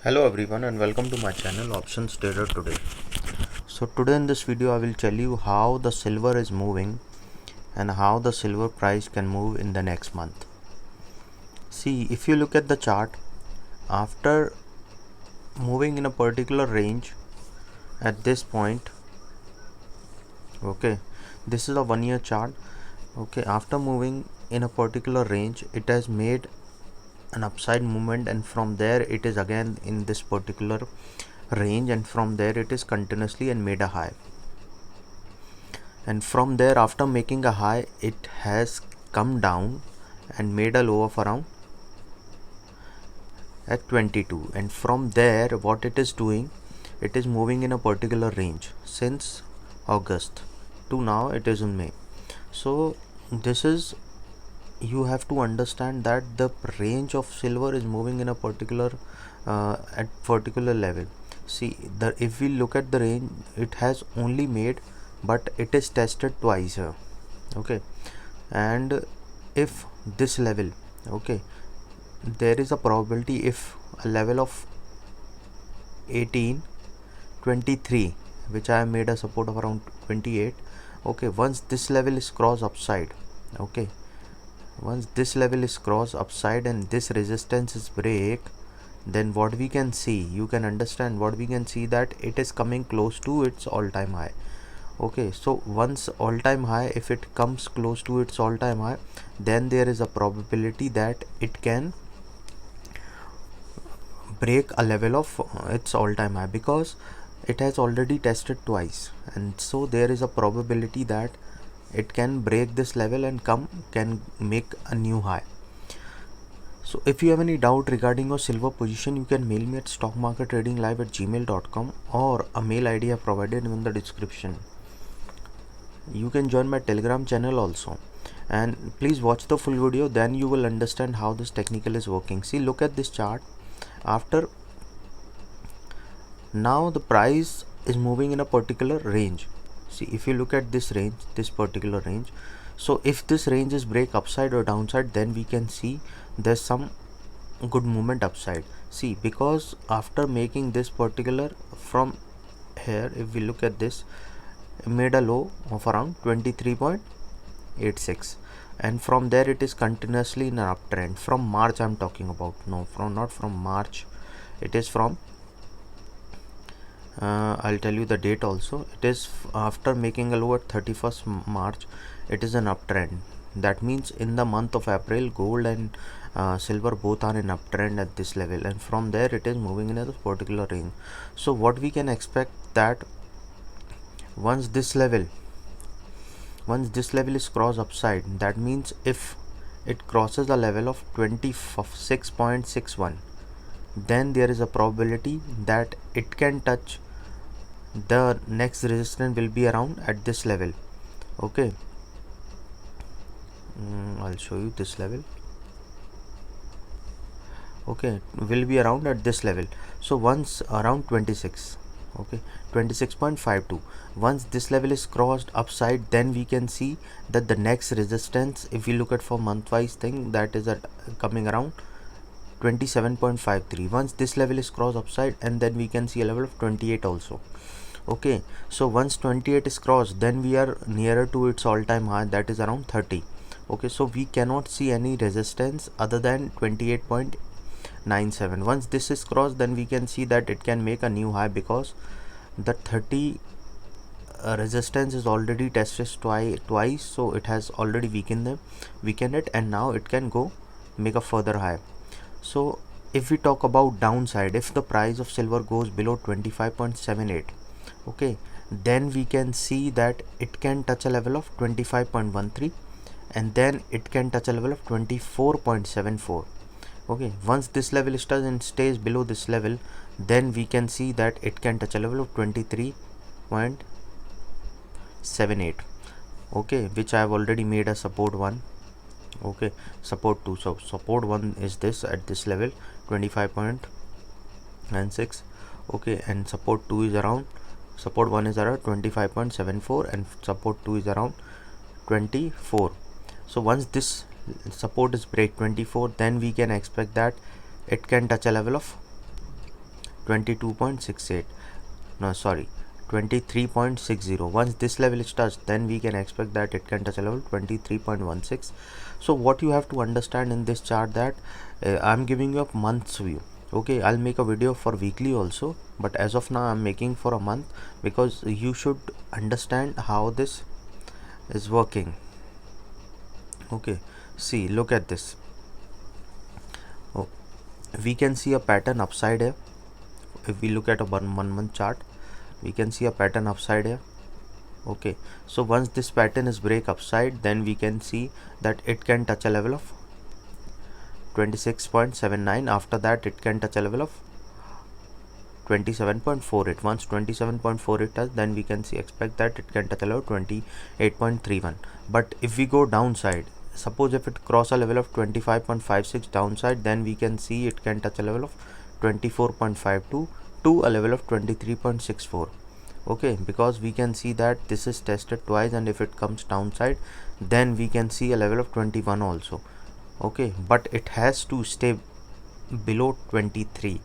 Hello everyone and welcome to my channel Options Trader Today. So today in this video I will tell you how the silver is moving and how the silver price can move in the next month. See, if you look at the chart, after moving in a particular range at this point, okay, this is a 1 year chart. Okay, after moving in a particular range, it has made an upside movement, and from there it is again in this particular range, and from there it is continuously and made a high, and from there after making a high it has come down and made a low of around at 22, and from there what it is doing, it is moving in a particular range since August to now it is in May. So this is, you have to understand that the range of silver is moving in a particular at particular level. See, the if we look at the range, it has only made, but it is tested twice here. Okay, and if this level, okay, there is a probability if a level of 1823, which I have made a support of around 28, okay, once this level is crossed upside, okay, once this level is crossed upside and this resistance is break, then what we can see, you can understand what we can see, that it is coming close to its all-time high. Okay, so once all-time high, if it comes close to its all-time high, then there is a probability that it can break a level of its all-time high, because it has already tested twice, and so there is a probability that it can break this level and can make a new high. So if you have any doubt regarding your silver position, you can mail me at stockmarkettradinglive@gmail.com, or a mail ID I have provided in the description. You can join my Telegram channel also, and please watch the full video, then you will understand how this technical is working. See, look at this chart. After now the price is moving in a particular range. See, if you look at this range, this particular range, so if this range is break upside or downside, then we can see there's some good movement upside. See, because after making this particular, from here if we look at this, it made a low of around 23.86, and from there it is continuously in an uptrend from March I'm talking about. No, from not from March, it is from I'll tell you the date also. It is after making a low at 31st March, it is an uptrend. That means in the month of April, gold and silver both are in uptrend at this level, and from there it is moving in a particular range. So what we can expect, that once this level is crossed upside, that means if it crosses a level of 26.61, then there is a probability that it can touch the next resistance will be around at this level. Okay, I'll show you this level. Okay, will be around at this level. So once around 26, okay, 26.52, once this level is crossed upside, then we can see that the next resistance, if we look at for month-wise thing, that is at coming around 27.53. once this level is crossed upside, and then we can see a level of 28 also. Okay, so once 28 is crossed, then we are nearer to its all-time high, that is around 30. Okay, so we cannot see any resistance other than 28.97. once this is crossed, then we can see that it can make a new high, because the 30 resistance is already tested twice, so it has already weakened it, and now it can go make a further high. So if we talk about downside, if the price of silver goes below 25.78, okay, then we can see that it can touch a level of 25.13, and then it can touch a level of 24.74. okay, once this level stays below this level, then we can see that it can touch a level of 23.78, okay, which I have already made a support 1, okay, support 2. So support 1 is this at this level 25.96, okay, and support 2 is around, support 1 is around 25.74, and support 2 is around 24. So once this support is break 24, then we can expect that it can touch a level of 22.68, no sorry, 23.60. Once this level is touched, then we can expect that it can touch a level 23.16. So what you have to understand in this chart, that I'm giving you a month's view. Okay, I'll make a video for weekly also, but as of now I'm making for a month, because you should understand how this is working. Okay, see, look at this. Oh, we can see a pattern upside here. If we look at a one month chart, we can see a pattern upside here. Okay, so once this pattern is break upside, then we can see that it can touch a level of 26.79. after that it can touch a level of 27.48. once 27.48 touch, then we can see expect that it can touch a level of 28.31. but if we go downside, suppose if it cross a level of 25.56 downside, then we can see it can touch a level of 24.52 to a level of 23.64. okay, because we can see that this is tested twice, and if it comes downside, then we can see a level of 21 also. Okay, but it has to stay below 23,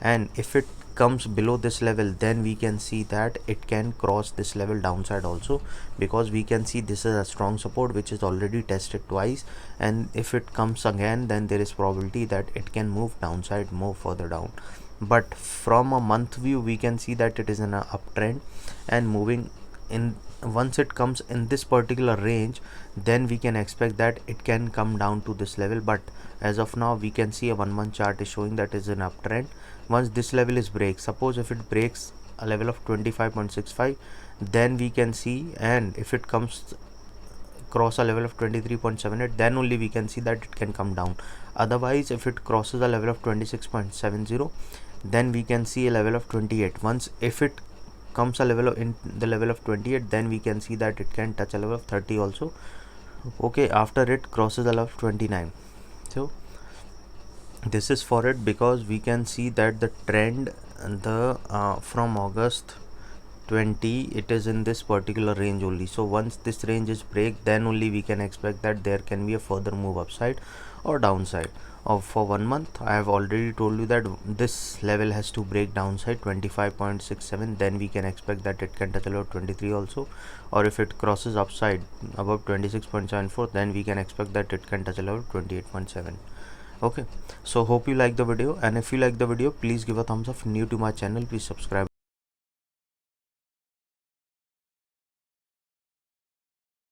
and if it comes below this level, then we can see that it can cross this level downside also, because we can see this is a strong support which is already tested twice, and if it comes again, then there is probability that it can move downside more further down. But from a month view, we can see that it is in an uptrend and moving in. Once it comes in this particular range, then we can expect that it can come down to this level, but as of now we can see a 1 month chart is showing that is an uptrend. Once this level is break, suppose if it breaks a level of 25.65, then we can see, and if it comes cross a level of 23.78, then only we can see that it can come down. Otherwise, if it crosses a level of 26.70, then we can see a level of 28. once if it comes a level of in the level of 28, then we can see that it can touch a level of 30 also. okay, after it crosses a level of 29. so this is for it, because we can see that the trend, the from August 20, it is in this particular range only. So once this range is break, then only we can expect that there can be a further move upside or downside. For 1 month, I have already told you that this level has to break downside 25.67, then we can expect that it can touch a level 23 also, or if it crosses upside above 26.74, then we can expect that it can touch a level 28.7. okay, so hope you like the video, and if you like the video, please give a thumbs up. New to my channel, please subscribe.